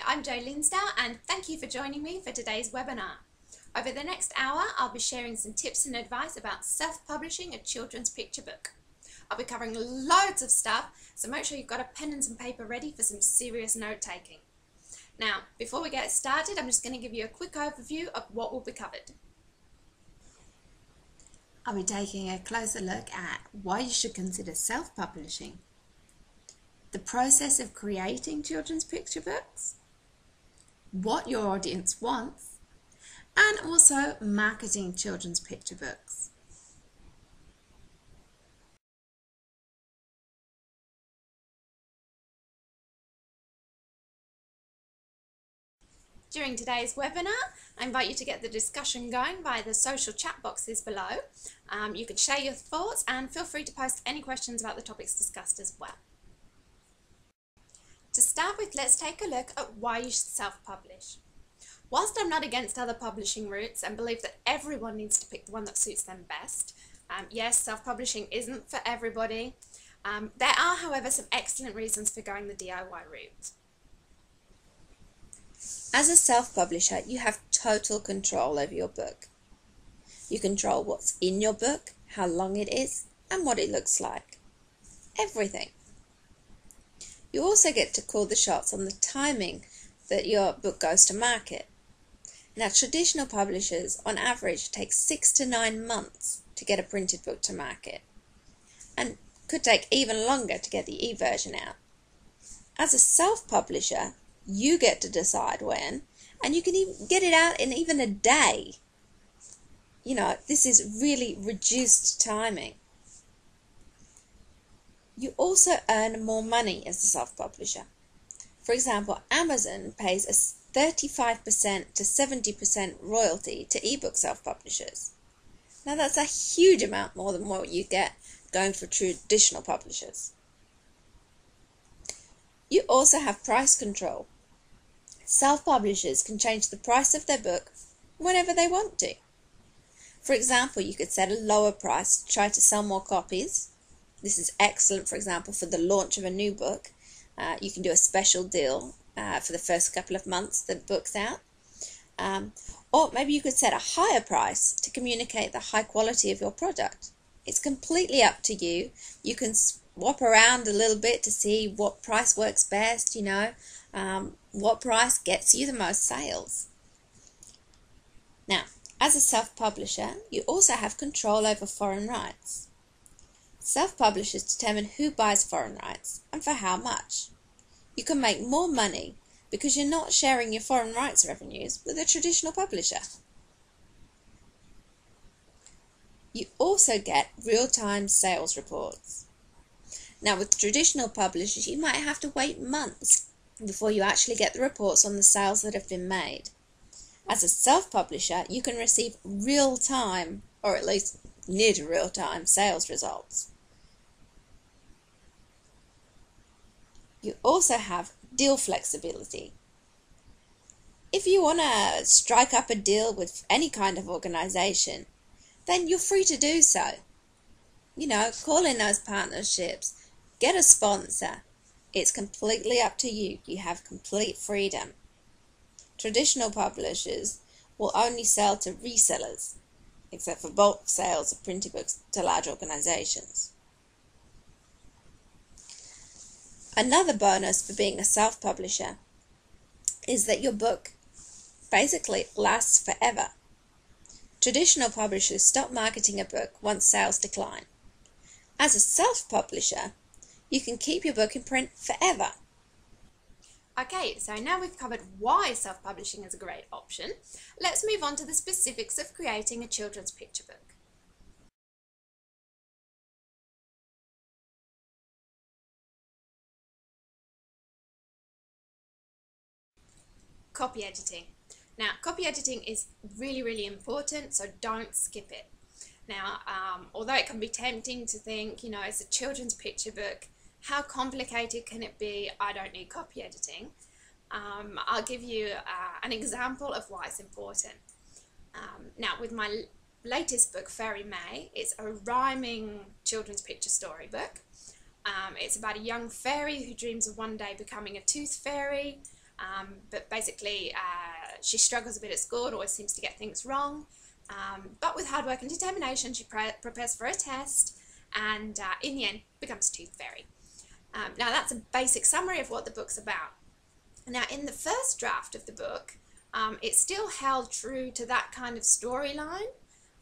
I'm Jo Linsdell and thank you for joining me for today's webinar. Over the next hour, I'll be sharing some tips and advice about self-publishing a children's picture book. I'll be covering loads of stuff, so make sure you've got a pen and some paper ready for some serious note-taking. Now, before we get started, I'm just going to give you a quick overview of what will be covered. I'll be taking a closer look at why you should consider self-publishing, the process of creating children's picture books, what your audience wants, and also marketing children's picture books. During today's webinar, I invite you to get the discussion going via the social chat boxes below. You can share your thoughts and feel free to post any questions about the topics discussed as well. To start with, let's take a look at why you should self-publish. Whilst I'm not against other publishing routes and believe that everyone needs to pick the one that suits them best, yes, self-publishing isn't for everybody. There are, however, some excellent reasons for going the DIY route. As a self-publisher, you have total control over your book. You control what's in your book, how long it is, and what it looks like. Everything. You also get to call the shots on the timing that your book goes to market. Now, traditional publishers, on average, take 6 to 9 months to get a printed book to market, and could take even longer to get the e-version out. As a self-publisher, you get to decide when, and you can even get it out in even a day. You know, this is really reduced timing. You also earn more money as a self-publisher. For example, Amazon pays a 35% to 70% royalty to ebook self-publishers. Now that's a huge amount more than what you get going for traditional publishers. You also have price control. Self-publishers can change the price of their book whenever they want to. For example, you could set a lower price to try to sell more copies. This is excellent, for example, for the launch of a new book. You can do a special deal for the first couple of months the book's out. Or maybe you could set a higher price to communicate the high quality of your product. It's completely up to you. You can swap around a little bit to see what price works best, what price gets you the most sales. Now, as a self-publisher, you also have control over foreign rights. Self-publishers determine who buys foreign rights and for how much. You can make more money because you're not sharing your foreign rights revenues with a traditional publisher. You also get real-time sales reports. Now, with traditional publishers, you might have to wait months before you actually get the reports on the sales that have been made. As a self-publisher, you can receive real-time, or at least near to real-time, sales results. You also have deal flexibility. If you want to strike up a deal with any kind of organization, then you're free to do so. Call in those partnerships, get a sponsor. It's completely up to you. You have complete freedom. Traditional publishers will only sell to resellers, except for bulk sales of printed books to large organizations. Another bonus for being a self-publisher is that your book basically lasts forever. Traditional publishers stop marketing a book once sales decline. As a self-publisher, you can keep your book in print forever. Okay, so now we've covered why self-publishing is a great option, let's move on to the specifics of creating a children's picture book. Copy editing. Now, copy editing is really, really important, so don't skip it. Now, although it can be tempting to think, it's a children's picture book, how complicated can it be? I don't need copy editing. I'll give you an example of why it's important. Now, with my latest book, Fairy May, it's a rhyming children's picture story book. It's about a young fairy who dreams of one day becoming a tooth fairy. but basically she struggles a bit at school and always seems to get things wrong. But with hard work and determination, she prepares for a test and in the end becomes a tooth fairy. Now that's a basic summary of what the book's about. Now in the first draft of the book, it still held true to that kind of storyline,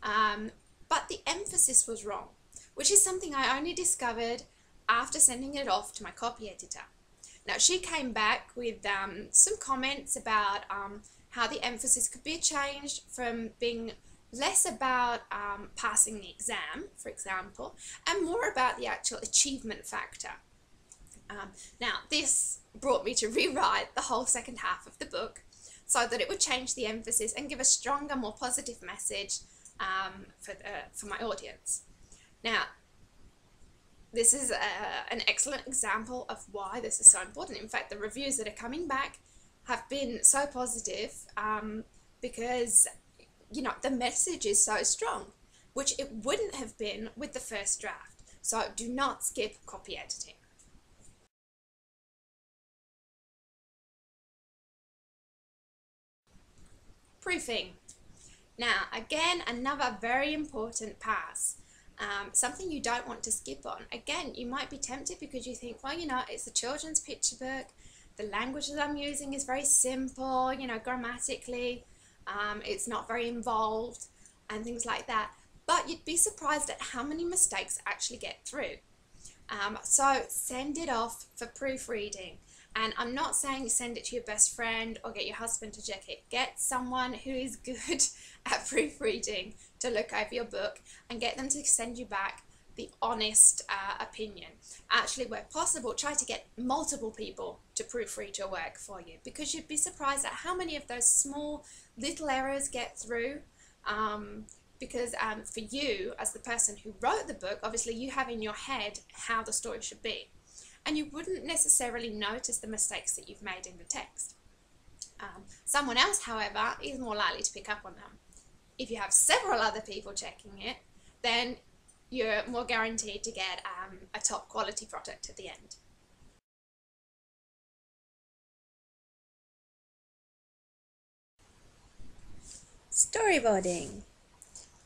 but the emphasis was wrong, which is something I only discovered after sending it off to my copy editor. Now she came back with some comments about how the emphasis could be changed from being less about passing the exam, for example, and more about the actual achievement factor. Now this brought me to rewrite the whole second half of the book so that it would change the emphasis and give a stronger, more positive message for my audience. Now, this is an excellent example of why this is so important. In fact, the reviews that are coming back have been so positive because, you know, the message is so strong, which it wouldn't have been with the first draft. So do not skip copy editing. Proofing. Now, again, another very important pass. Something you don't want to skip on. Again, you might be tempted because you think, well, you know, it's a children's picture book. The language that I'm using is very simple, you know, grammatically. It's not very involved and things like that. But you'd be surprised at how many mistakes actually get through. So send it off for proofreading. And I'm not saying send it to your best friend or get your husband to check it. Get someone who is good at proofreading to look over your book and get them to send you back the honest opinion. Actually, where possible, try to get multiple people to proofread your work for you, because you'd be surprised at how many of those small little errors get through. Because for you, as the person who wrote the book, obviously you have in your head how the story should be. And you wouldn't necessarily notice the mistakes that you've made in the text. Someone else, however, is more likely to pick up on them. If you have several other people checking it, then you're more guaranteed to get a top quality product at the end. Storyboarding.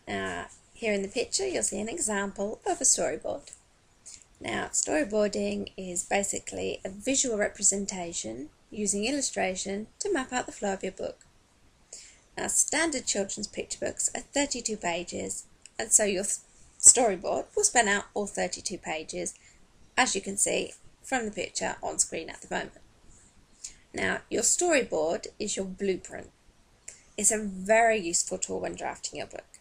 Now, here in the picture, you'll see an example of a storyboard. Now, storyboarding is basically a visual representation using illustration to map out the flow of your book. Now, standard children's picture books are 32 pages, and so your storyboard will span out all 32 pages, as you can see from the picture on screen at the moment. Now, your storyboard is your blueprint. It's a very useful tool when drafting your book.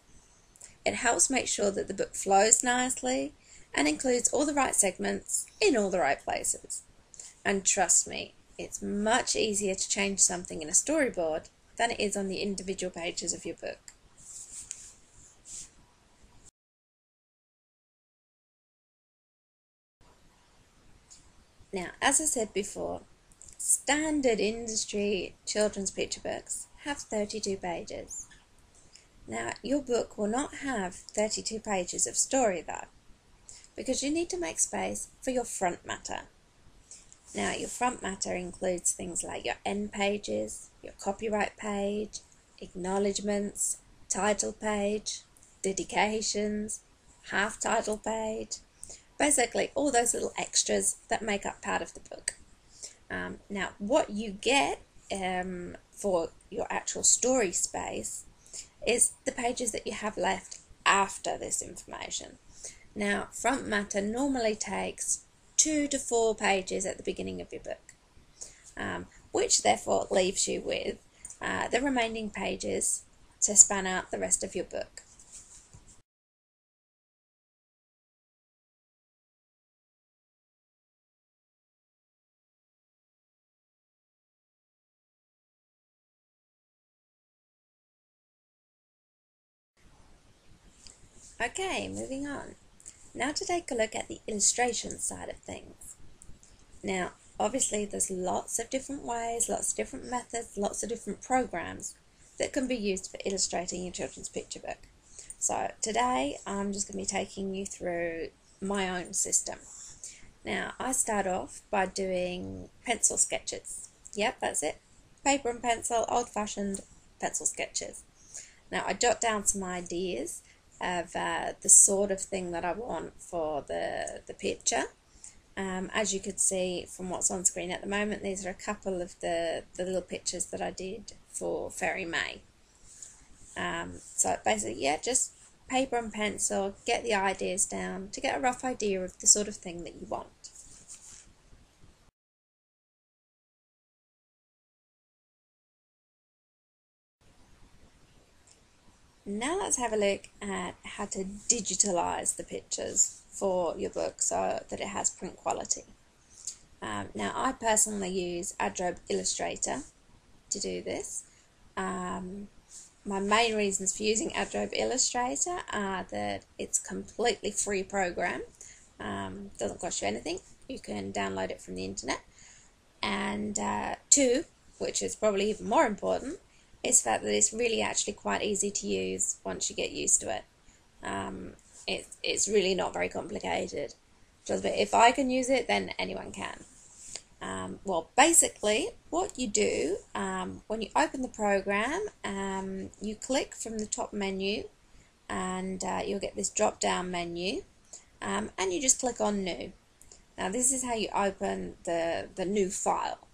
It helps make sure that the book flows nicely and includes all the right segments in all the right places. And trust me, it's much easier to change something in a storyboard than it is on the individual pages of your book. Now, as I said before, standard industry children's picture books have 32 pages. Now, your book will not have 32 pages of story though, because you need to make space for your front matter. Now, your front matter includes things like your end pages, your copyright page, acknowledgements, title page, dedications, half title page, basically all those little extras that make up part of the book. Now, what you get for your actual story space is the pages that you have left after this information. Now, front matter normally takes 2 to 4 pages at the beginning of your book, which therefore leaves you with the remaining pages to span out the rest of your book. Okay, moving on. Now to take a look at the illustration side of things. Now, obviously there's lots of different ways, lots of different methods, lots of different programs that can be used for illustrating your children's picture book. So today I'm just going to be taking you through my own system. Now, I start off by doing pencil sketches. Yep, that's it. Paper and pencil, old-fashioned pencil sketches. Now I jot down some ideas of the sort of thing that I want for the picture. As you could see from what's on screen at the moment, these are a couple of the little pictures that I did for Fairy May. So basically, yeah, just paper and pencil, get the ideas down to get a rough idea of the sort of thing that you want. Now let's have a look at how to digitalize the pictures for your book so that it has print quality. Now I personally use Adobe Illustrator to do this. My main reasons for using Adobe Illustrator are that it's a completely free program, doesn't cost you anything, you can download it from the internet, and two, which is probably even more important, is the fact that it's really actually quite easy to use once you get used to it. It's really not very complicated. Just if I can use it, then anyone can. Well, basically, what you do when you open the program, you click from the top menu, and you'll get this drop-down menu, and you just click on New. Now, this is how you open the new file.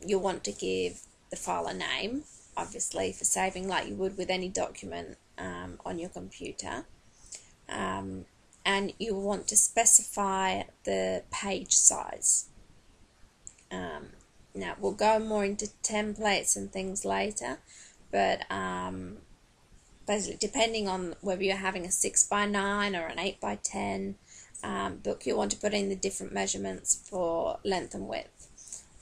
You'll want to give the file a name, obviously, for saving like you would with any document on your computer. And you want to specify the page size. Now, we'll go more into templates and things later, but basically, depending on whether you're having a 6x9 or an 8x10 book, you want to put in the different measurements for length and width,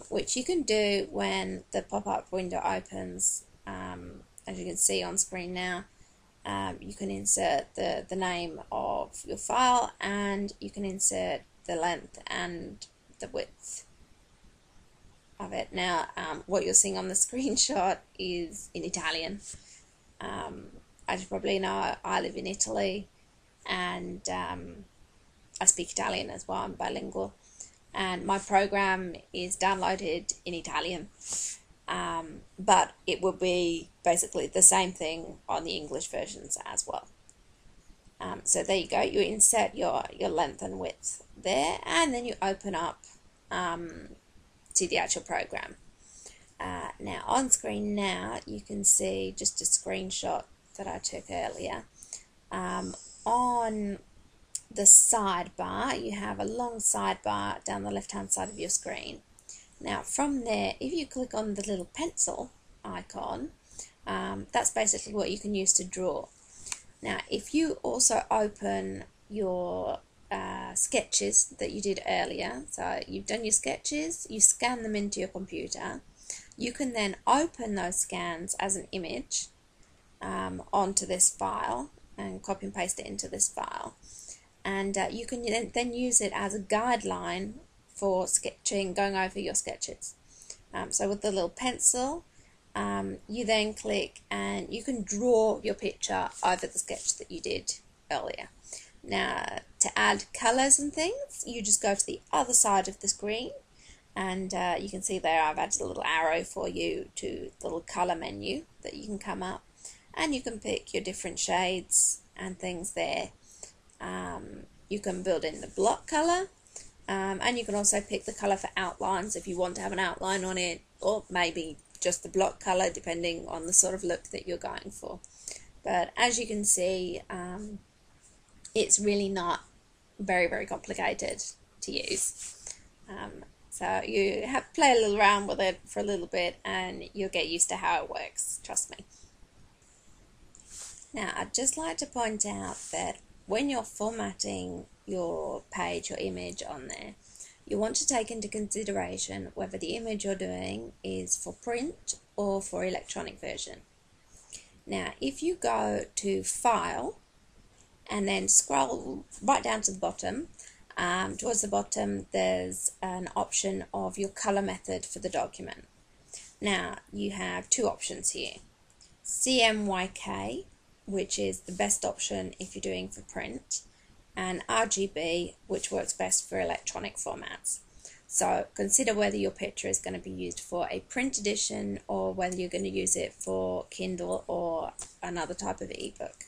which you can do when the pop-up window opens. As you can see on screen now, you can insert the name of your file, and you can insert the length and the width of it. Now, what you're seeing on the screenshot is in Italian. As you probably know, I live in Italy, and I speak Italian as well. I'm bilingual, and my program is downloaded in Italian, but it will be basically the same thing on the English versions as well. So there you go, you insert your length and width there, and then you open up to the actual program. Now on screen now you can see just a screenshot that I took earlier. On the sidebar, you have a long sidebar down the left hand side of your screen. Now from there, if you click on the little pencil icon, that's basically what you can use to draw. Now if you also open your sketches that you did earlier, so you've done your sketches, you scan them into your computer, you can then open those scans as an image onto this file and copy and paste it into this file, and you can then use it as a guideline for sketching, going over your sketches. So with the little pencil, you then click and you can draw your picture over the sketch that you did earlier. Now, to add colours and things, you just go to the other side of the screen, and you can see there I've added a little arrow for you to the little colour menu that you can come up, and you can pick your different shades and things there. You can build in the block colour, and you can also pick the colour for outlines if you want to have an outline on it, or maybe just the block colour depending on the sort of look that you're going for. But as you can see, it's really not very complicated to use. So you have to play a little around with it for a little bit, and you'll get used to how it works, trust me. Now, I'd just like to point out that when you're formatting your page or image on there, you want to take into consideration whether the image you're doing is for print or for electronic version. Now, if you go to File and then scroll right down to the bottom, towards the bottom there's an option of your color method for the document. Now, you have two options here: CMYK, which is the best option if you're doing for print, and RGB, which works best for electronic formats. So consider whether your picture is going to be used for a print edition or whether you're going to use it for Kindle or another type of ebook.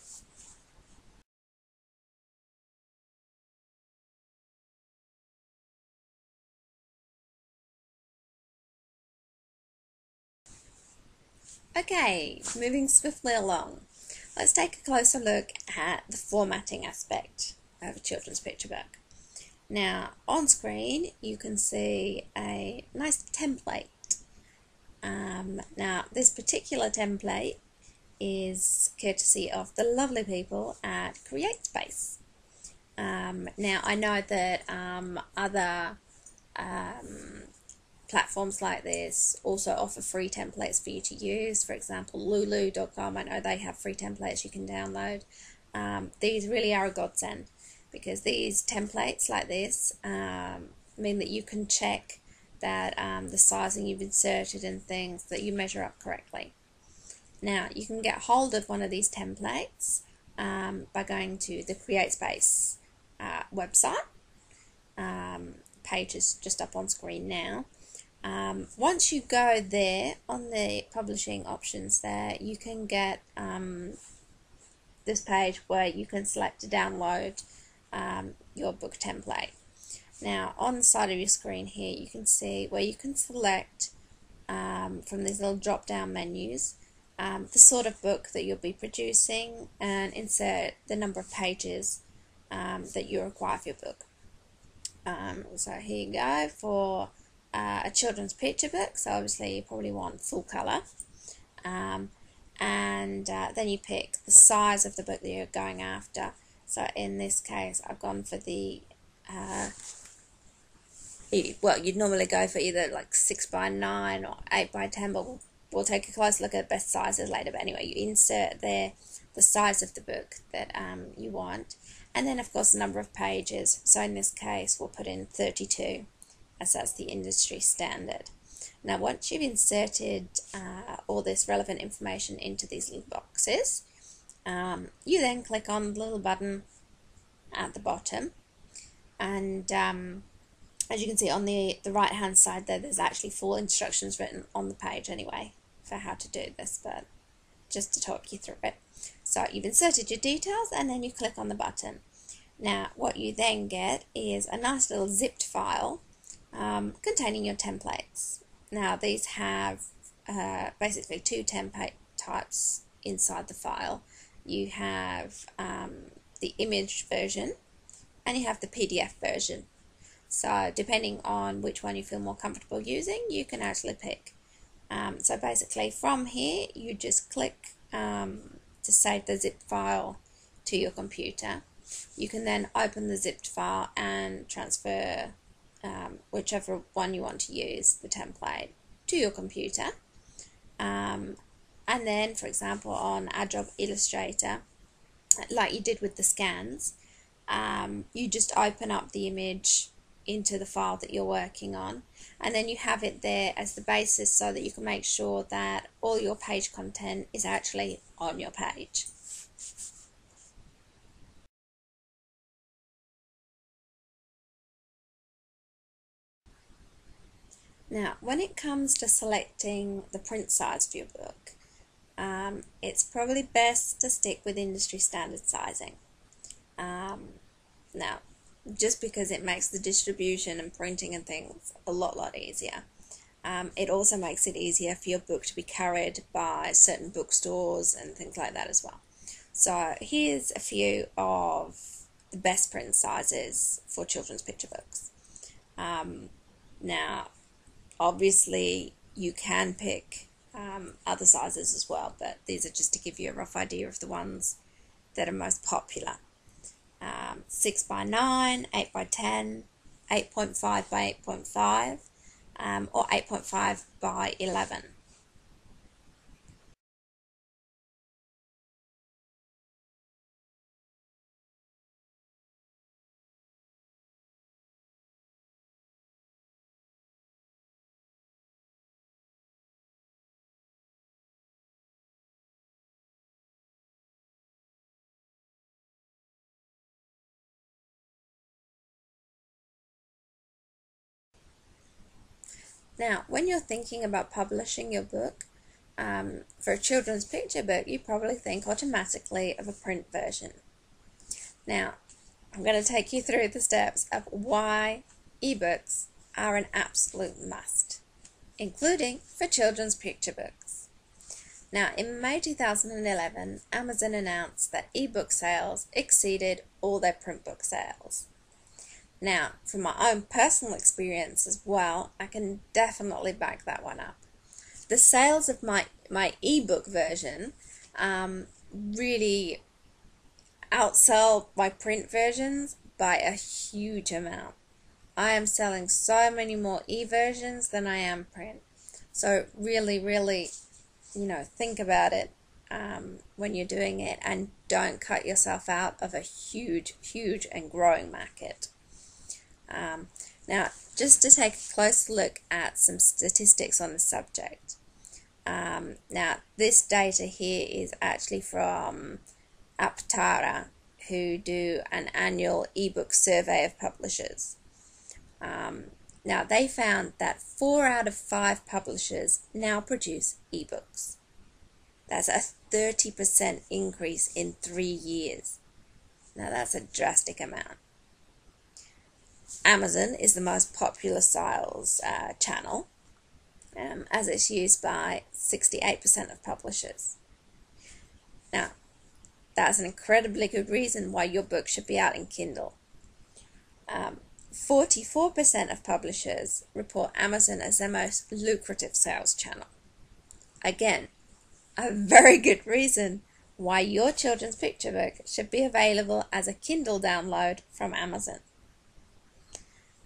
Okay, moving swiftly along. Let's take a closer look at the formatting aspect of a children's picture book. Now, on screen, you can see a nice template. Now, this particular template is courtesy of the lovely people at CreateSpace. Now, I know that other platforms like this also offer free templates for you to use. For example, lulu.com, I know they have free templates you can download. These really are a godsend because these templates like this mean that you can check that the sizing you've inserted and things that you measure up correctly. Now, you can get hold of one of these templates by going to the CreateSpace website. Page is just up on screen now. Once you go there, on the publishing options there, you can get this page where you can select to download your book template. Now, on the side of your screen here, you can see where you can select from these little drop-down menus the sort of book that you'll be producing and insert the number of pages that you require for your book. So here you go for a children's picture book, so obviously you probably want full colour, and then you pick the size of the book that you're going after. So in this case I've gone for the well, you'd normally go for either like 6x9 or 8x10, but we'll take a close look at best sizes later. But anyway, you insert there the size of the book that you want, and then of course the number of pages. So in this case we'll put in 32, as that's the industry standard. Now once you've inserted all this relevant information into these little boxes, you then click on the little button at the bottom, and as you can see on the right hand side there, there's actually full instructions written on the page anyway for how to do this, but just to talk you through it. So you've inserted your details and then you click on the button. Now what you then get is a nice little zipped file containing your templates. Now these have basically two template types inside the file. You have the image version and you have the PDF version. So depending on which one you feel more comfortable using, you can actually pick. So basically from here you just click to save the zip file to your computer. You can then open the zipped file and transfer whichever one you want to use, the template, to your computer. And then, for example, on Adobe Illustrator, like you did with the scans, you just open up the image into the file that you're working on, and then you have it there as the basis so that you can make sure that all your page content is actually on your page. Now, when it comes to selecting the print size for your book, it's probably best to stick with industry standard sizing. Now, just because it makes the distribution and printing and things a lot easier. It also makes it easier for your book to be carried by certain bookstores and things like that as well. So here's a few of the best print sizes for children's picture books. Now, obviously you can pick other sizes as well, but these are just to give you a rough idea of the ones that are most popular. 6x9, 8x10, 8.5 by 8.5, or 8.5 by 11. Now, when you're thinking about publishing your book, for a children's picture book, you probably think automatically of a print version. Now, I'm going to take you through the steps of why ebooks are an absolute must, including for children's picture books. Now, in May 2011, Amazon announced that ebook sales exceeded all their print book sales. Now, from my own personal experience as well, I can definitely back that one up. The sales of my ebook version really outsell my print versions by a huge amount. I am selling so many more e-versions than I am print. So really, think about it when you're doing it, and don't cut yourself out of a huge and growing market. Now, just to take a close look at some statistics on the subject. Now, this data here is actually from Aptara, who do an annual ebook survey of publishers. Now, they found that 4 out of 5 publishers now produce ebooks. That's a 30% increase in 3 years. Now, that's a drastic amount. Amazon is the most popular sales channel, as it's used by 68% of publishers. Now, that's an incredibly good reason why your book should be out in Kindle. 44% of publishers report Amazon as their most lucrative sales channel. Again, a very good reason why your children's picture book should be available as a Kindle download from Amazon.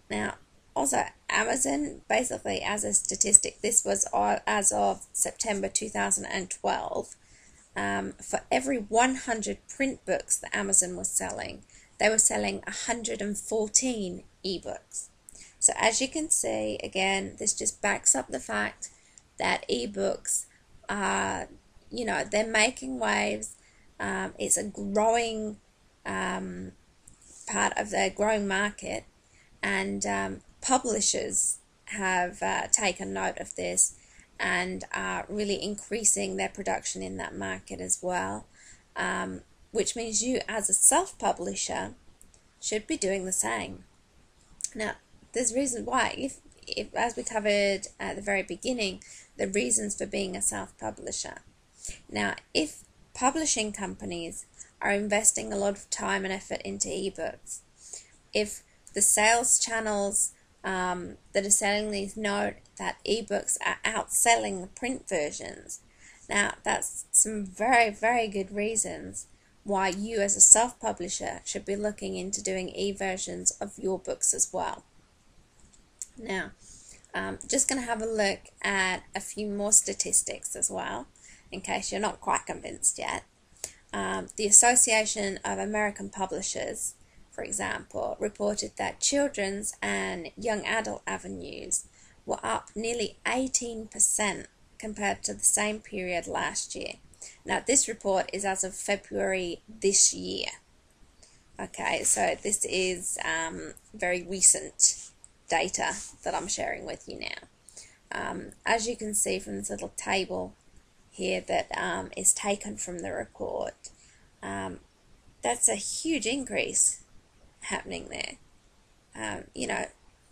Now, also, Amazon, basically as a statistic, this was as of September 2012, for every 100 print books that Amazon was selling, they were selling 114 ebooks. So as you can see, again, this just backs up the fact that ebooks are, they're making waves. It's a growing part of the growing market, and publishers have taken note of this and are really increasing their production in that market as well, which means you as a self-publisher should be doing the same. Now, there's reasons why. If as we covered at the very beginning, the reasons for being a self-publisher. Now, if publishing companies are investing a lot of time and effort into ebooks, if the sales channels that are selling these note that ebooks are outselling the print versions, now that's some very good reasons why you as a self-publisher should be looking into doing e-versions of your books as well. Now, just going to have a look at a few more statistics as well, in case you're not quite convinced yet. The Association of American Publishers, for example, reported that children's and young adult avenues were up nearly 18% compared to the same period last year. Now, this report is as of February this year. Okay, so this is very recent data that I'm sharing with you now. As you can see from this little table here that is taken from the report, that's a huge increase happening there.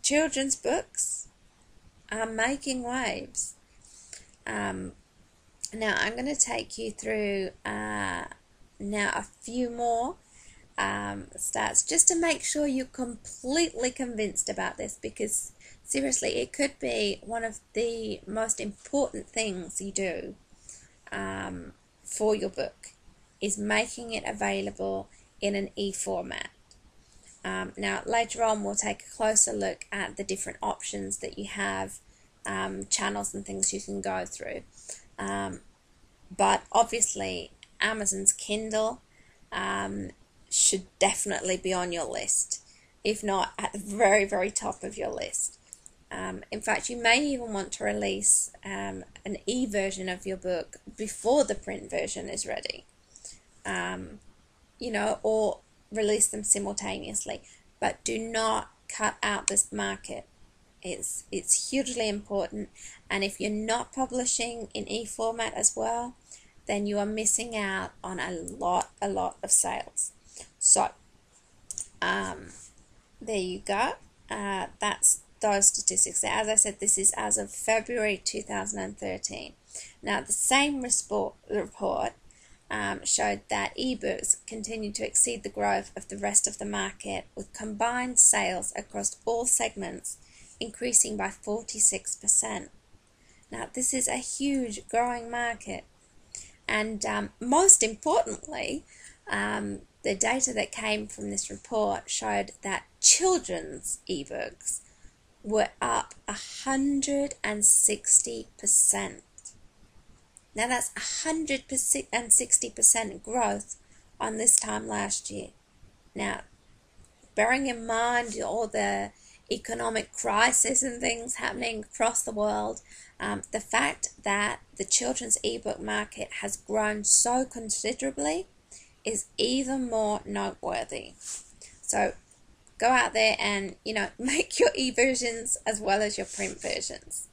Children's books are making waves. Now I'm going to take you through now a few more stats just to make sure you're completely convinced about this, because seriously, it could be one of the most important things you do for your book, is making it available in an e-format. Now, later on, we'll take a closer look at the different options that you have, channels and things you can go through. But obviously, Amazon's Kindle should definitely be on your list, if not at the very top of your list. In fact, you may even want to release an e-version of your book before the print version is ready, or release them simultaneously. But do not cut out this market. It's hugely important, and if you're not publishing in e-format as well, then you are missing out on a lot of sales. So there you go. That's those statistics. As I said, this is as of February 2013. Now, the same report showed that ebooks continued to exceed the growth of the rest of the market, with combined sales across all segments increasing by 46%. Now, this is a huge growing market, and most importantly, the data that came from this report showed that children's ebooks were up 160%. Now that's 160% growth on this time last year. Now, bearing in mind all the economic crisis and things happening across the world, the fact that the children's ebook market has grown so considerably is even more noteworthy. So go out there and, make your e-versions as well as your print versions.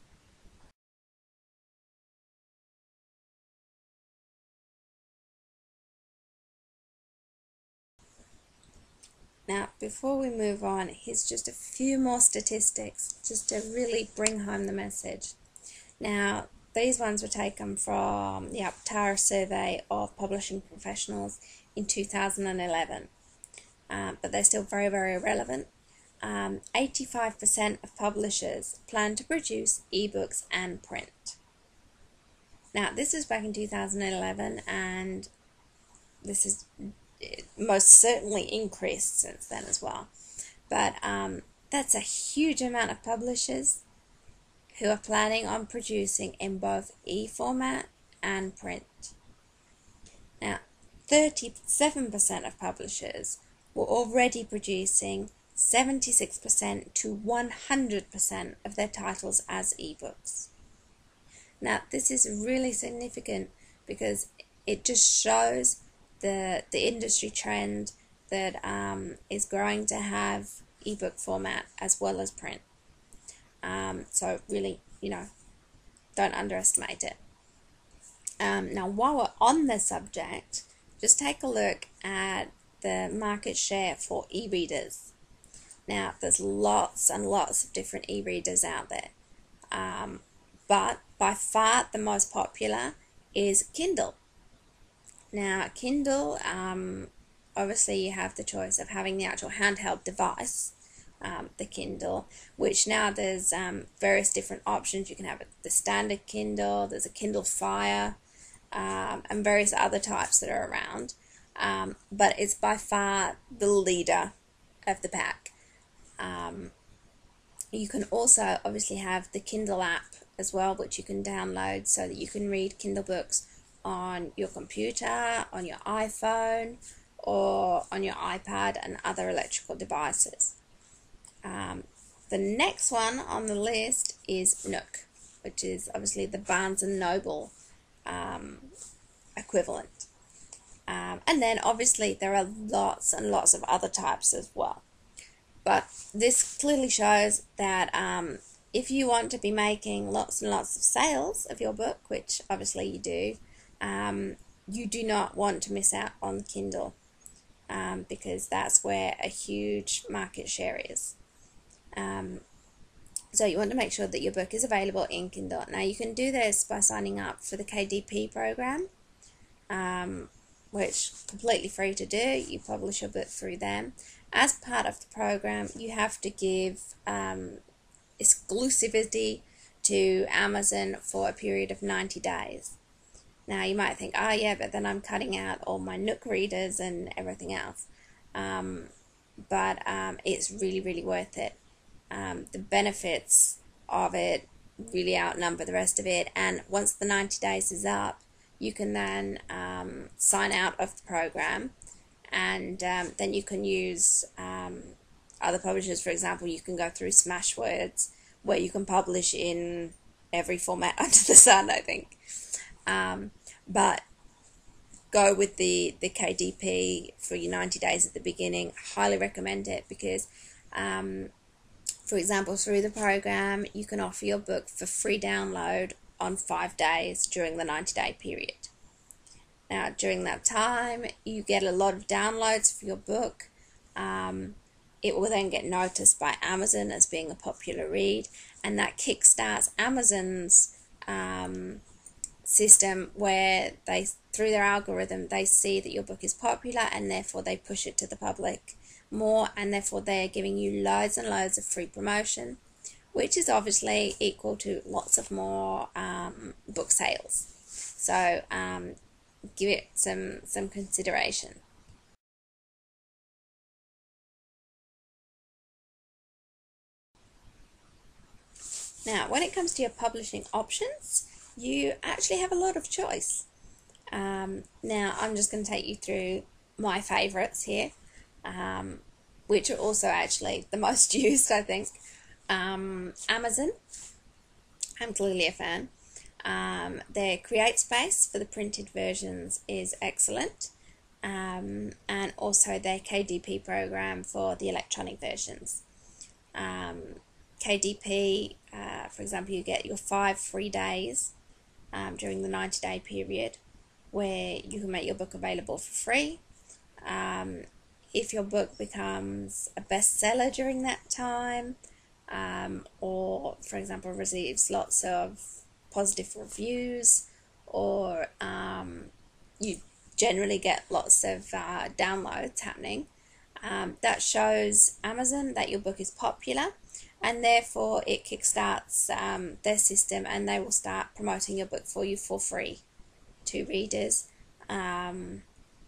Now, before we move on, here's just a few more statistics just to really bring home the message. Now, these ones were taken from the Aptara survey of publishing professionals in 2011, but they're still very, very relevant. 85% of publishers plan to produce ebooks and print. Now, this was back in 2011, and this is most certainly increased since then as well. But that's a huge amount of publishers who are planning on producing in both e-format and print. Now, 37% of publishers were already producing 76% to 100% of their titles as ebooks. Now, this is really significant because it just shows the industry trend that is growing to have ebook format as well as print. So really, don't underestimate it. Now, while we're on the subject, just take a look at the market share for e-readers. Now, there's lots and lots of different e-readers out there, but by far the most popular is Kindle. Now, Kindle, obviously you have the choice of having the actual handheld device, the Kindle, which now there's various different options. You can have the standard Kindle, there's a Kindle Fire, and various other types that are around, but it's by far the leader of the pack. You can also obviously have the Kindle app as well, which you can download so that you can read Kindle books on your computer, on your iPhone, or on your iPad and other electrical devices. The next one on the list is Nook, which is obviously the Barnes & Noble equivalent. And then obviously there are lots and lots of other types as well. But this clearly shows that if you want to be making lots and lots of sales of your book, which obviously you do not want to miss out on Kindle, because that's where a huge market share is. So you want to make sure that your book is available in Kindle. Now, you can do this by signing up for the KDP program, which is completely free to do. You publish your book through them. As part of the program, you have to give exclusivity to Amazon for a period of 90 days. Now, you might think, oh yeah, but then I'm cutting out all my Nook readers and everything else. But it's really, really worth it. The benefits of it really outnumber the rest of it. And once the 90 days is up, you can then sign out of the program, and then you can use other publishers. For example, you can go through Smashwords, where you can publish in every format under the sun, I think. But go with the KDP for your 90 days at the beginning. Highly recommend it because For example, through the program, you can offer your book for free download on 5 days during the 90-day period. Now, during that time, you get a lot of downloads for your book. It will then get noticed by Amazon as being a popular read, and that kickstarts Amazon's system where they, through their algorithm, they see that your book is popular, and therefore they push it to the public more, and therefore they're giving you loads and loads of free promotion, which is obviously equal to lots of more book sales. So give it some consideration. Now, when it comes to your publishing options, you actually have a lot of choice. Now, I'm just going to take you through my favourites here, which are also actually the most used, I think. Amazon, I'm clearly a fan. Their Create Space for the printed versions is excellent, and also their KDP program for the electronic versions. KDP, for example, you get your 5 free days during the 90-day period where you can make your book available for free. If your book becomes a bestseller during that time, or, for example, receives lots of positive reviews, or you generally get lots of downloads happening, that shows Amazon that your book is popular, and therefore it kickstarts their system, and they will start promoting your book for you for free to readers,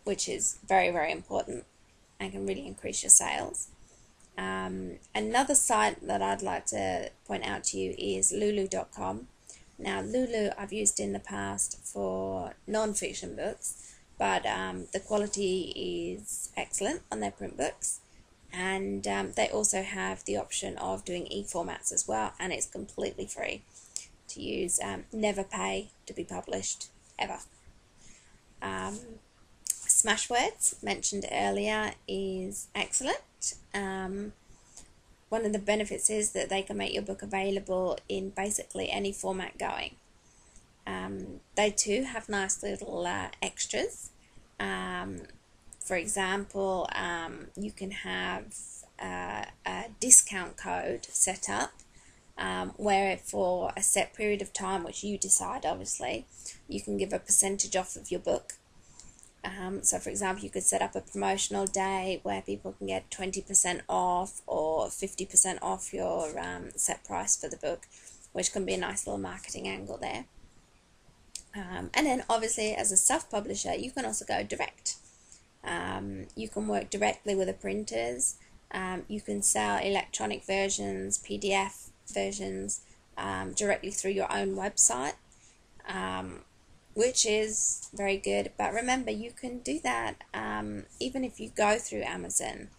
which is very, very important and can really increase your sales. Another site that I'd like to point out to you is lulu.com. Now, Lulu I've used in the past for non-fiction books, but the quality is excellent on their print books, and they also have the option of doing e-formats as well, and it's completely free to use. Never pay to be published, ever. Smashwords, mentioned earlier, is excellent. One of the benefits is that they can make your book available in basically any format going. They too have nice little extras. For example, you can have a discount code set up where for a set period of time, which you decide obviously, you can give a percentage off of your book. So for example, you could set up a promotional day where people can get 20% off or 50% off your set price for the book, which can be a nice little marketing angle there. And then obviously as a self-publisher, you can also go direct. You can work directly with the printers. You can sell electronic versions, PDF versions directly through your own website, which is very good. But remember, you can do that even if you go through Amazon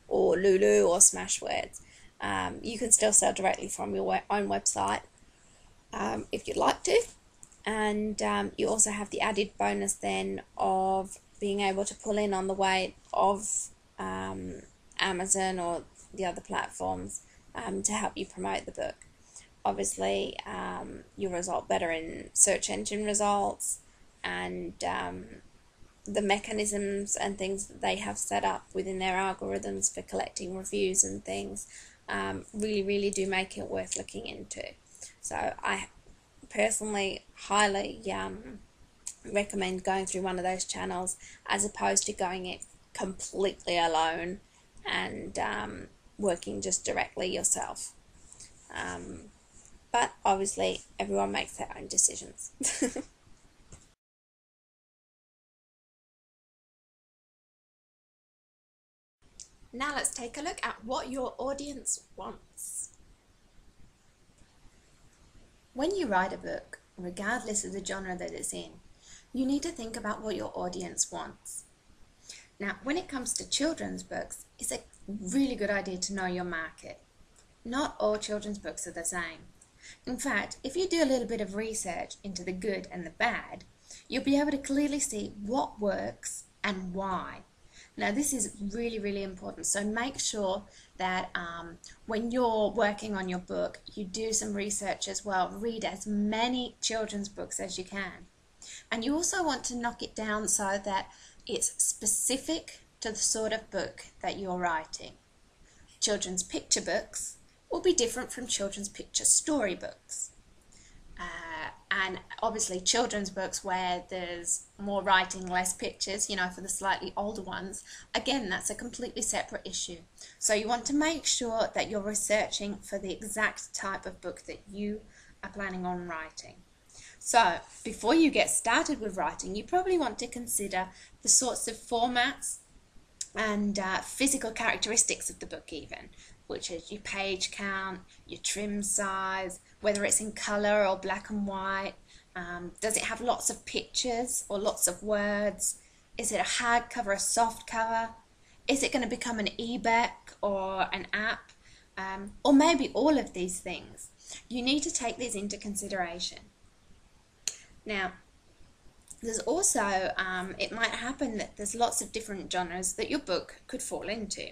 or Lulu or Smashwords. You can still sell directly from your own website if you'd like to. And you also have the added bonus then of being able to pull in on the weight of Amazon or the other platforms to help you promote the book. Obviously, you result better in search engine results, and the mechanisms and things that they have set up within their algorithms for collecting reviews and things really, really do make it worth looking into. So I personally highly recommend going through one of those channels as opposed to going it completely alone and working just directly yourself. But obviously everyone makes their own decisions. Now let's take a look at what your audience wants. When you write a book, regardless of the genre that it's in, you need to think about what your audience wants. Now, when it comes to children's books, it's a really good idea to know your market. Not all children's books are the same. In fact, if you do a little bit of research into the good and the bad, you'll be able to clearly see what works and why. Now, this is really, really important. So make sure that when you're working on your book, you do some research as well. Read as many children's books as you can. And you also want to knock it down so that it's specific to the sort of book that you're writing. Children's picture books will be different from children's picture storybooks. And obviously children's books where there's more writing, less pictures, for the slightly older ones, again, that's a completely separate issue. So you want to make sure that you're researching for the exact type of book that you are planning on writing. So before you get started with writing, you probably want to consider the sorts of formats and physical characteristics of the book even, which is your page count, your trim size, whether it's in color or black and white. Does it have lots of pictures or lots of words? Is it a hardcover, a soft cover? Is it going to become an ebook or an app? Or maybe all of these things. You need to take these into consideration. Now, there's also, it might happen that there's lots of different genres that your book could fall into.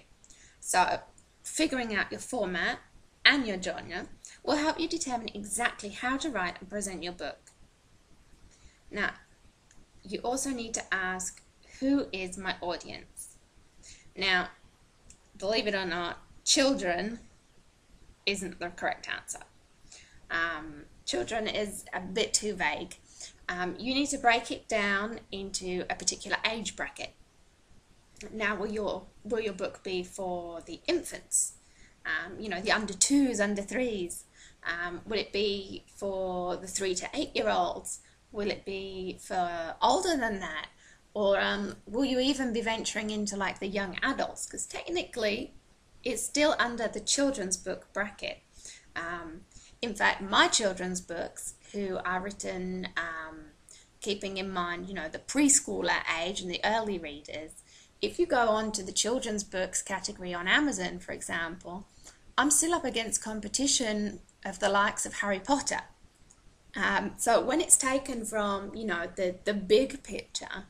So figuring out your format and your genre will help you determine exactly how to write and present your book. Now, you also need to ask, who is my audience? Now, believe it or not, children isn't the correct answer. Children is a bit too vague. You need to break it down into a particular age bracket. Now, will your book be for the infants? The under 2s, under 3s? Will it be for the 3 to 8 year olds? Will it be for older than that? Or will you even be venturing into like the young adults? Because technically it's still under the children's book bracket. In fact, my children's books, who are written keeping in mind, the preschooler age and the early readers, if you go on to the children's books category on Amazon, for example, I'm still up against competition of the likes of Harry Potter. So when it's taken from, the big picture,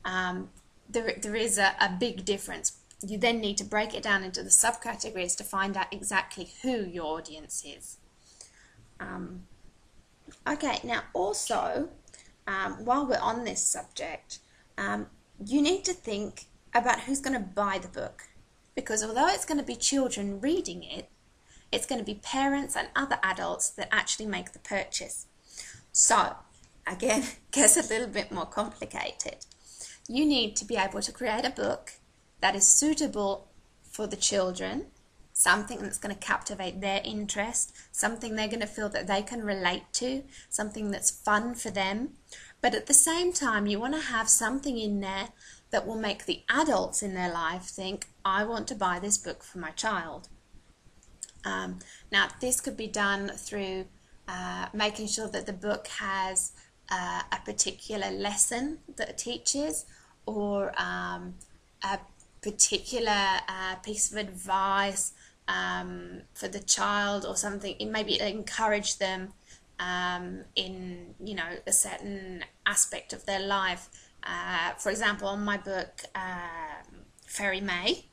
there is a big difference. You then need to break it down into the subcategories to find out exactly who your audience is. Okay, now also, while we're on this subject, you need to think about who's going to buy the book. Because although it's going to be children reading it, it's going to be parents and other adults that actually make the purchase. So, again, gets a little bit more complicated. You need to be able to create a book that is suitable for the children, something that's going to captivate their interest, something they're going to feel that they can relate to, something that's fun for them. But at the same time, you want to have something in there that will make the adults in their life think, I want to buy this book for my child. Now, this could be done through making sure that the book has a particular lesson that it teaches, or a particular piece of advice for the child, or something. Maybe encourage them in a certain aspect of their life. For example, on my book Fairy May,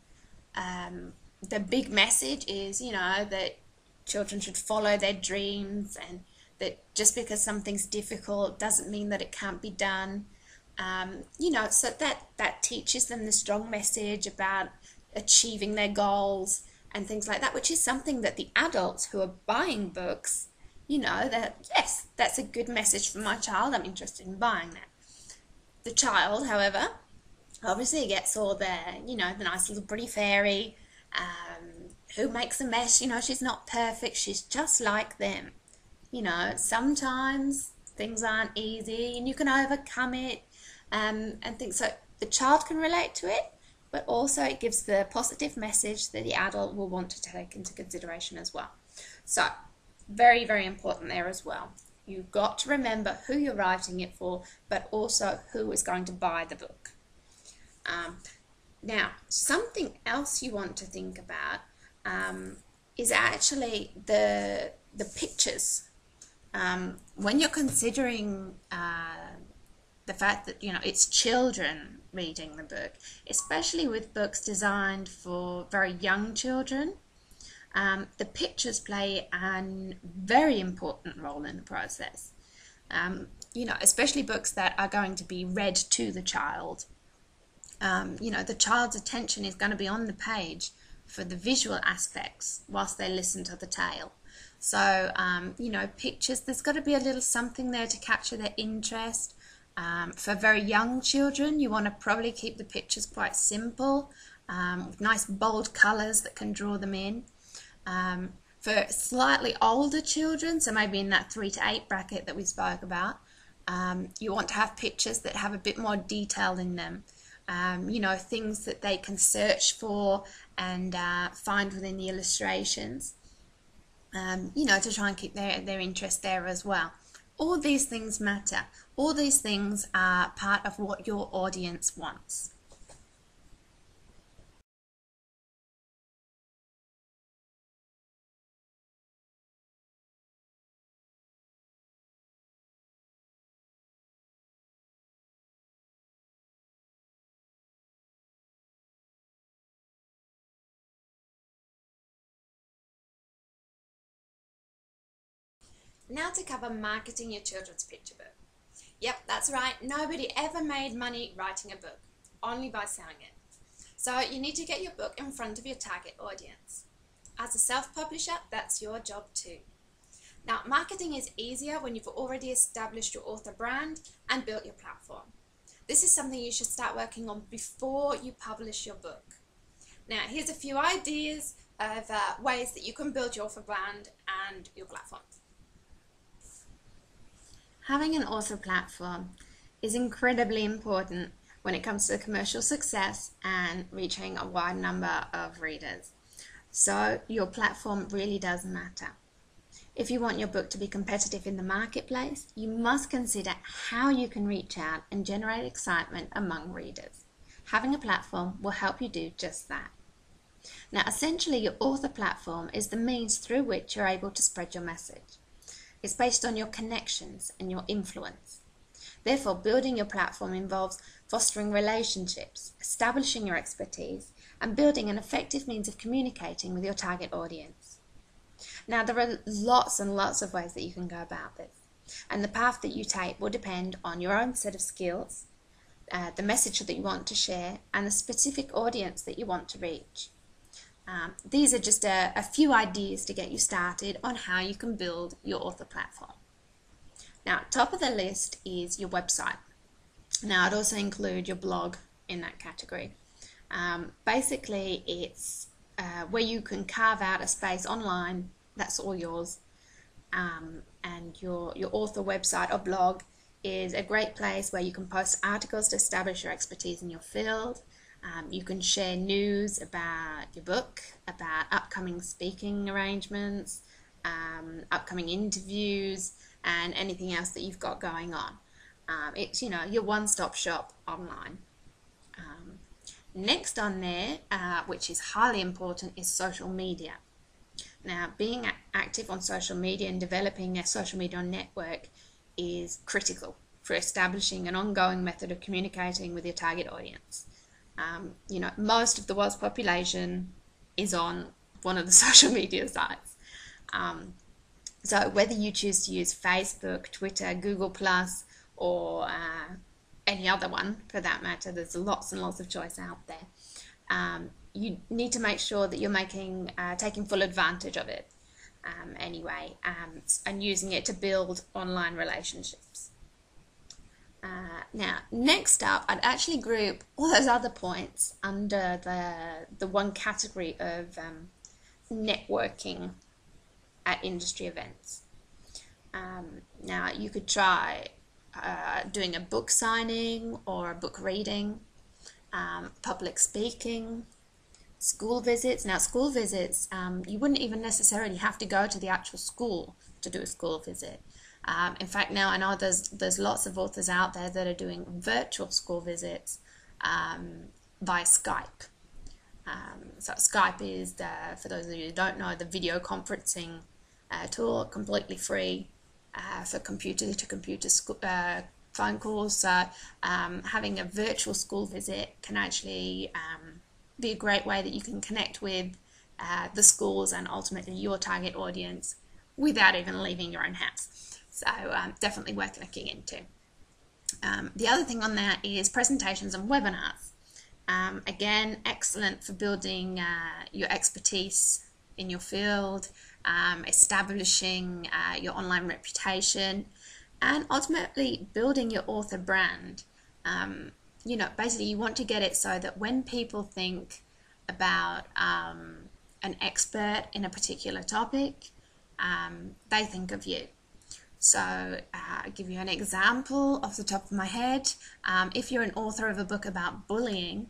the big message is that children should follow their dreams, and that just because something's difficult doesn't mean that it can't be done. So that teaches them the strong message about achieving their goals and things like that, which is something that the adults who are buying books, that yes, that's a good message for my child, I'm interested in buying that. The child, however, obviously gets all the nice little pretty fairy who makes a mess. She's not perfect, she's just like them. Sometimes things aren't easy and you can overcome it, and things. So the child can relate to it, but also it gives the positive message that the adult will want to take into consideration as well. So very, very important there as well. You've got to remember who you're writing it for, but also who is going to buy the book. Now, something else you want to think about is actually the pictures. When you're considering the fact that, you know, it's children reading the book, especially with books designed for very young children. The pictures play a very important role in the process. You know, especially books that are going to be read to the child. You know, the child's attention is going to be on the page for the visual aspects whilst they listen to the tale. So, you know, pictures, there's got to be a little something there to capture their interest. For very young children, you want to probably keep the pictures quite simple, with nice bold colours that can draw them in. For slightly older children, so maybe in that 3 to 8 bracket that we spoke about, you want to have pictures that have a bit more detail in them. You know, things that they can search for and find within the illustrations, you know, to try and keep their interest there as well. All these things matter. All these things are part of what your audience wants. Now to cover marketing your children's picture book. Yep, that's right. Nobody ever made money writing a book, only by selling it. So you need to get your book in front of your target audience. As a self-publisher, that's your job too. Now, marketing is easier when you've already established your author brand and built your platform. This is something you should start working on before you publish your book. Now, here's a few ideas of ways that you can build your author brand and your platform. Having an author platform is incredibly important when it comes to commercial success and reaching a wide number of readers. So your platform really does matter. If you want your book to be competitive in the marketplace, you must consider how you can reach out and generate excitement among readers. Having a platform will help you do just that. Now, essentially, your author platform is the means through which you're able to spread your message. It's based on your connections and your influence. Therefore, building your platform involves fostering relationships, establishing your expertise, and building an effective means of communicating with your target audience. Now, there are lots and lots of ways that you can go about this, and the path that you take will depend on your own set of skills, the message that you want to share, and the specific audience that you want to reach. These are just a few ideas to get you started on how you can build your author platform. Now, top of the list is your website. Now, I'd also include your blog in that category. Basically, it's where you can carve out a space online that's all yours. And your author website or blog is a great place where you can post articles to establish your expertise in your field. You can share news about your book, about upcoming speaking arrangements, upcoming interviews, and anything else that you've got going on. It's, you know, your one-stop shop online. Next on there, which is highly important, is social media. Now, being active on social media and developing a social media network is critical for establishing an ongoing method of communicating with your target audience. You know, most of the world's population is on one of the social media sites. So whether you choose to use Facebook, Twitter, Google+, or any other one for that matter, there's lots and lots of choice out there. You need to make sure that you're taking full advantage of it anyway, and using it to build online relationships. Now, next up, I'd actually group all those other points under the one category of networking at industry events. Now, you could try doing a book signing or a book reading, public speaking, school visits. Now, school visits, you wouldn't even necessarily have to go to the actual school to do a school visit. In fact, now I know there's lots of authors out there that are doing virtual school visits via Skype. So Skype is, for those of you who don't know, the video conferencing tool, completely free for computer-to-computer phone calls. So having a virtual school visit can actually be a great way that you can connect with the schools and ultimately your target audience without even leaving your own house. So definitely worth looking into. The other thing on that is presentations and webinars. Again, excellent for building your expertise in your field, establishing your online reputation, and ultimately building your author brand. Basically you want to get it so that when people think about an expert in a particular topic, they think of you. So I'll give you an example off the top of my head. If you're an author of a book about bullying,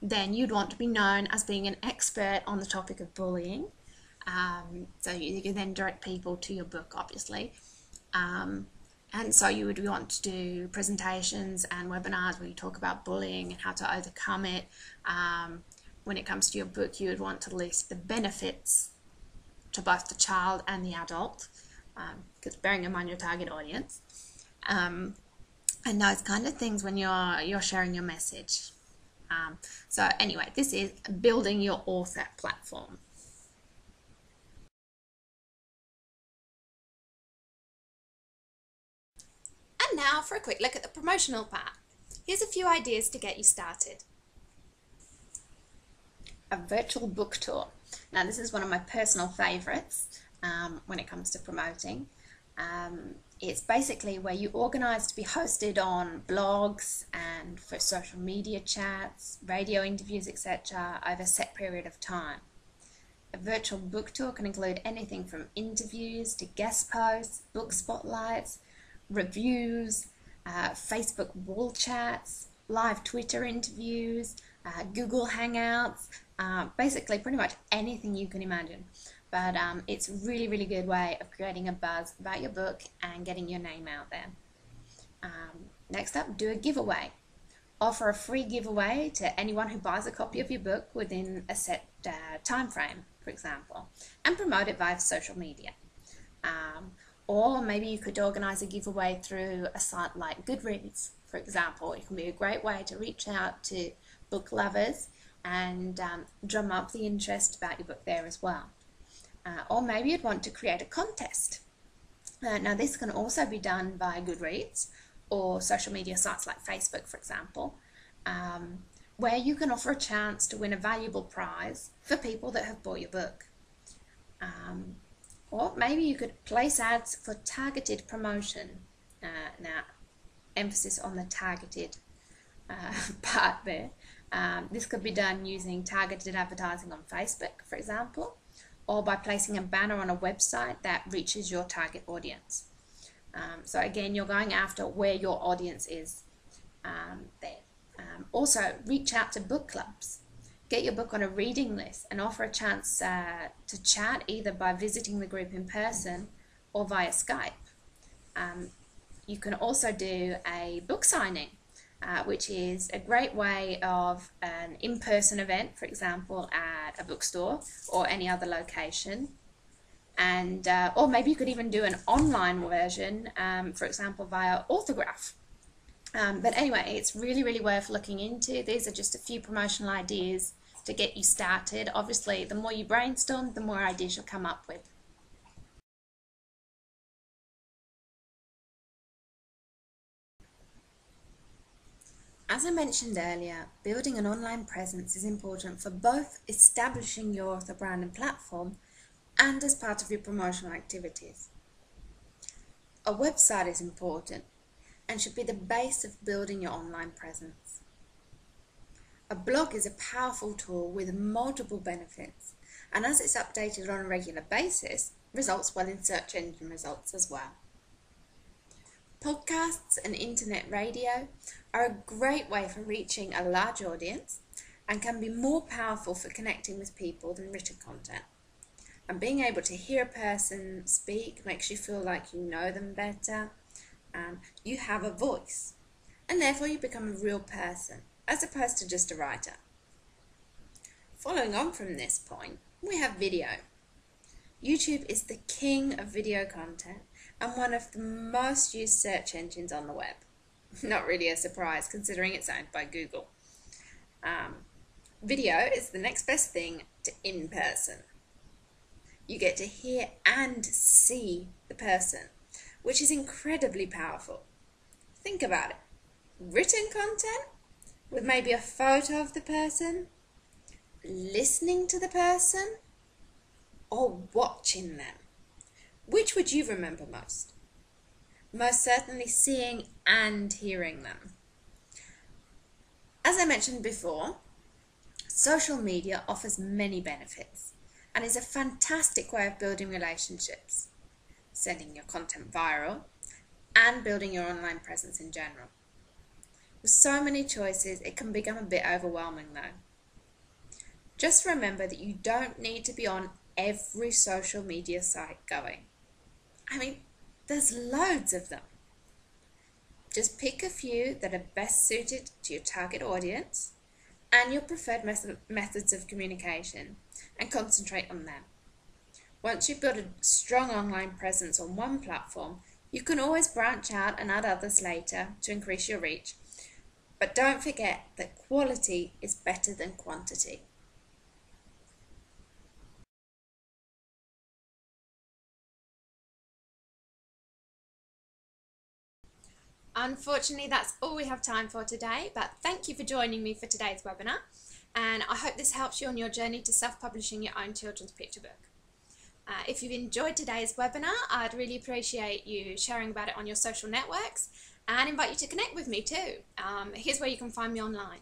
then you'd want to be known as being an expert on the topic of bullying. So you can then direct people to your book, obviously. And so you would want to do presentations and webinars where you talk about bullying and how to overcome it. When it comes to your book, you would want to list the benefits to both the child and the adult, because bearing in mind your target audience, and those kind of things when you're sharing your message. So anyway, this is building your author platform. And now for a quick look at the promotional part. Here's a few ideas to get you started. A virtual book tour. Now this is one of my personal favourites when it comes to promoting. It's basically where you organise to be hosted on blogs and for social media chats, radio interviews, etc. over a set period of time. A virtual book tour can include anything from interviews to guest posts, book spotlights, reviews, Facebook wall chats, live Twitter interviews, Google Hangouts, basically pretty much anything you can imagine. But it's a really, really good way of creating a buzz about your book and getting your name out there. Next up, do a giveaway. Offer a free giveaway to anyone who buys a copy of your book within a set time frame, for example, and promote it via social media. Or maybe you could organise a giveaway through a site like Goodreads, for example. It can be a great way to reach out to book lovers and drum up the interest about your book there as well. Or maybe you'd want to create a contest. Now this can also be done via Goodreads or social media sites like Facebook, for example, where you can offer a chance to win a valuable prize for people that have bought your book. Or maybe you could place ads for targeted promotion. Now, emphasis on the targeted part there. This could be done using targeted advertising on Facebook, for example, or by placing a banner on a website that reaches your target audience. So again, you're going after where your audience is there. Also, reach out to book clubs. Get your book on a reading list and offer a chance to chat either by visiting the group in person or via Skype. You can also do a book signing, which is a great way of an in-person event, for example, at a bookstore or any other location. And or maybe you could even do an online version, for example, via Autograph. But anyway, it's really, really worth looking into. These are just a few promotional ideas to get you started. Obviously, the more you brainstorm, the more ideas you'll come up with. As I mentioned earlier, building an online presence is important for both establishing your author brand and platform and as part of your promotional activities. A website is important and should be the base of building your online presence. A blog is a powerful tool with multiple benefits, and as it's updated on a regular basis, results well in search engine results as well. Podcasts and internet radio are a great way for reaching a large audience and can be more powerful for connecting with people than written content. And being able to hear a person speak makes you feel like you know them better, and you have a voice, and therefore you become a real person as opposed to just a writer. Following on from this point, we have video. YouTube is the king of video content, and one of the most used search engines on the web. Not really a surprise considering it's owned by Google. Video is the next best thing to in-person. You get to hear and see the person, which is incredibly powerful. Think about it. Written content with maybe a photo of the person, listening to the person, or watching them. Which would you remember most? Most certainly seeing and hearing them. As I mentioned before, social media offers many benefits and is a fantastic way of building relationships, sending your content viral, and building your online presence in general. With so many choices, it can become a bit overwhelming though. Just remember that you don't need to be on every social media site going. I mean, there's loads of them. Just pick a few that are best suited to your target audience and your preferred methods of communication and concentrate on them. Once you've built a strong online presence on one platform, you can always branch out and add others later to increase your reach. But don't forget that quality is better than quantity. Unfortunately, that's all we have time for today, but thank you for joining me for today's webinar, and I hope this helps you on your journey to self-publishing your own children's picture book. If you've enjoyed today's webinar, I'd really appreciate you sharing about it on your social networks and invite you to connect with me too. Here's where you can find me online.